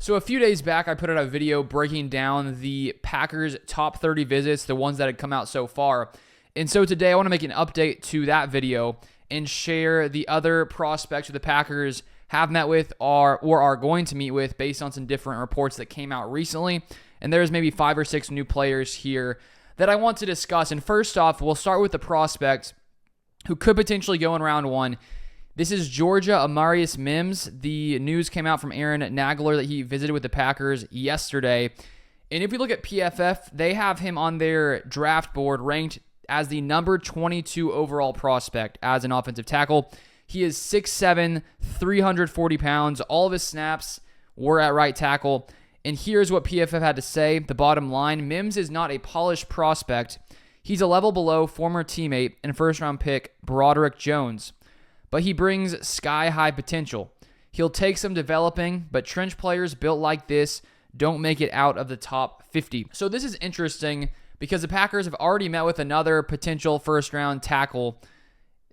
So a few days back, I put out a video breaking down the Packers' top 30 visits, the ones that had come out so far. And so today, I want to make an update to that video and share the other prospects who the Packers have met with or are going to meet with based on some different reports that came out recently. And there's maybe 5 or 6 new players here that I want to discuss. And first off, we'll start with the prospect who could potentially go in round 1. This is Georgia AMarius Mims. The news came out from Aaron Nagler that he visited with the Packers yesterday. And if we look at PFF, they have him on their draft board ranked as the number 22 overall prospect as an offensive tackle. He is 6'7", 340 pounds. All of his snaps were at right tackle. And here's what PFF had to say. The bottom line, Mims is not a polished prospect. He's a level below former teammate and first-round pick Broderick Jones. But he brings sky-high potential. He'll take some developing, but trench players built like this don't make it out of the top 50. So this is interesting because the Packers have already met with another potential first-round tackle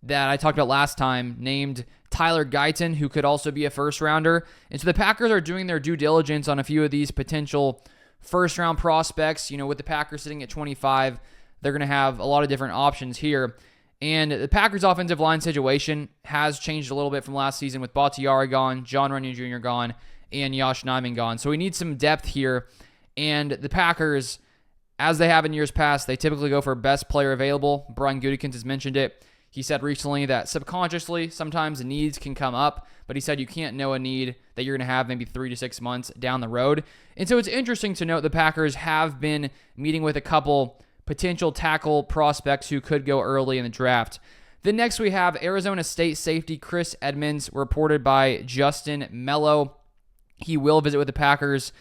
that I talked about last time, named Tyler Kiton, who could also be a first-rounder. And so the Packers are doing their due diligence on a few of these potential first-round prospects. You know, with the Packers sitting at 25, they're going to have a lot of different options here. And the Packers' offensive line situation has changed a little bit from last season with Bakhtiari gone, John Runyon Jr. gone, and Yosh Nijman gone. So we need some depth here. And the Packers, as they have in years past, they typically go for best player available. Brian Gutekunst has mentioned it. He said recently that subconsciously, sometimes the needs can come up, but he said you can't know a need that you're going to have maybe 3 to 6 months down the road. And so it's interesting to note the Packers have been meeting with a couple potential tackle prospects who could go early in the draft. Then next we have Arizona State safety Chris Edmonds, reported by Justin Mello. He will visit with the Packers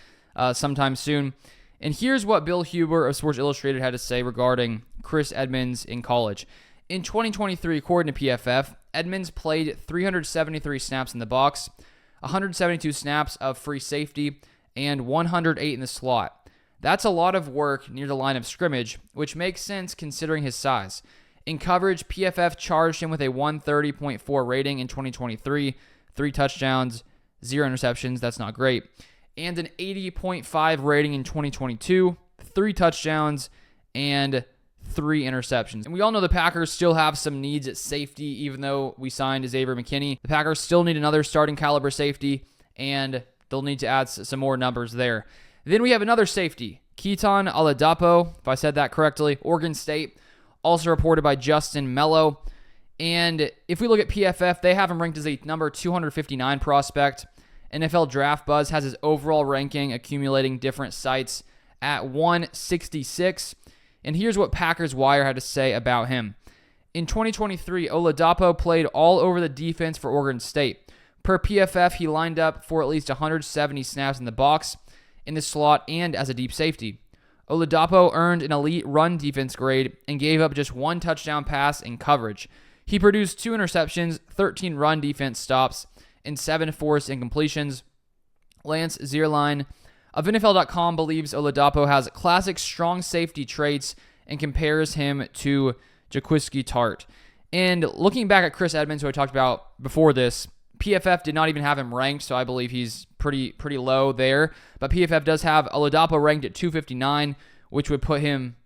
sometime soon. And here's what Bill Huber of Sports Illustrated had to say regarding Chris Edmonds in college. In 2023, according to PFF, Edmonds played 373 snaps in the box, 172 snaps of free safety, and 108 in the slot. That's a lot of work near the line of scrimmage, which makes sense considering his size. In coverage, PFF charged him with a 130.4 rating in 2023, 3 touchdowns, 0 interceptions, that's not great, and an 80.5 rating in 2022, 3 touchdowns, and 3 interceptions. And we all know the Packers still have some needs at safety, even though we signed Xavier Mckenna. The Packers still need another starting caliber safety, and they'll need to add some more numbers there. Then we have another safety, Kiton Oladapo, if I said that correctly, Oregon State, also reported by Justin Mello. And if we look at PFF, they have him ranked as a number 259 prospect. NFL Draft Buzz has his overall ranking accumulating different sites at 166. And here's what Packers Wire had to say about him. In 2023, Oladapo played all over the defense for Oregon State. Per PFF, he lined up for at least 170 snaps in the box, in the slot, and as a deep safety. Oladapo earned an elite run defense grade and gave up just 1 touchdown pass in coverage. He produced 2 interceptions, 13 run defense stops, and 7 forced incompletions. Lance Zierlein of NFL.com believes Oladapo has classic strong safety traits and compares him to Jaquiski Tartt. And looking back at Chris Edmonds, who I talked about before this, PFF did not even have him ranked, so I believe he's pretty low there. But PFF does have Oladapo ranked at 259, which would put him,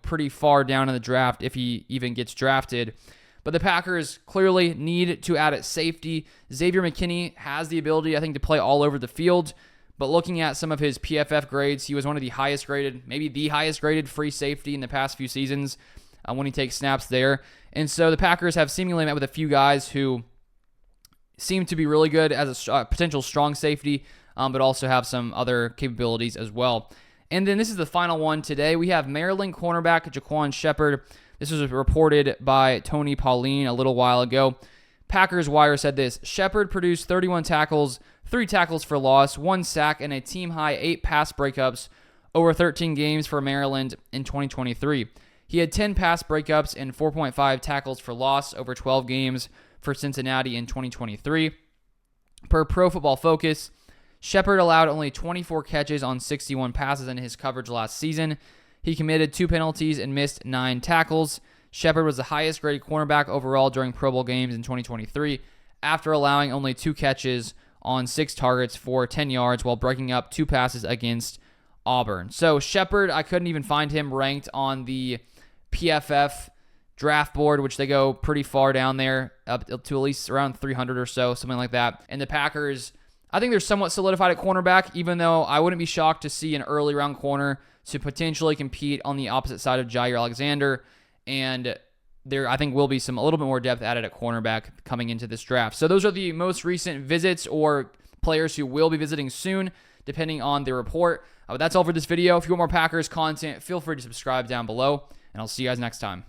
pretty far down in the draft if he even gets drafted. But the Packers clearly need to add at safety. Xavier Mckenna has the ability, I think, to play all over the field. But looking at some of his PFF grades, he was one of the highest graded, maybe the highest graded free safety in the past few seasons when he takes snaps there. And so the Packers have seemingly met with a few guys who seem to be really good as a potential strong safety, but also have some other capabilities as well. And then this is the final one today. We have Maryland cornerback Jaquan Shepard. This was reported by Tony Pauline a little while ago. Packers Wire said this: Shepard produced 31 tackles, 3 tackles for loss, 1 sack, and a team-high 8 pass breakups over 13 games for Maryland in 2023. He had 10 pass breakups and 4.5 tackles for loss over 12 games for Cincinnati in 2023. Per Pro Football Focus, Shepard allowed only 24 catches on 61 passes in his coverage last season. He committed 2 penalties and missed 9 tackles. Shepard was the highest graded cornerback overall during Pro Bowl games in 2023 after allowing only 2 catches on 6 targets for 10 yards while breaking up 2 passes against Auburn. So Shepard, I couldn't even find him ranked on the PFF draft board, which they go pretty far down there, up to at least around 300 or so, something like that. And the Packers, I think they're somewhat solidified at cornerback, even though I wouldn't be shocked to see an early round corner to potentially compete on the opposite side of Jair Alexander. And there, I think, will be a little bit more depth added at cornerback coming into this draft. So those are the most recent visits or players who will be visiting soon, depending on the report. But that's all for this video. If you want more Packers content, feel free to subscribe down below, and I'll see you guys next time.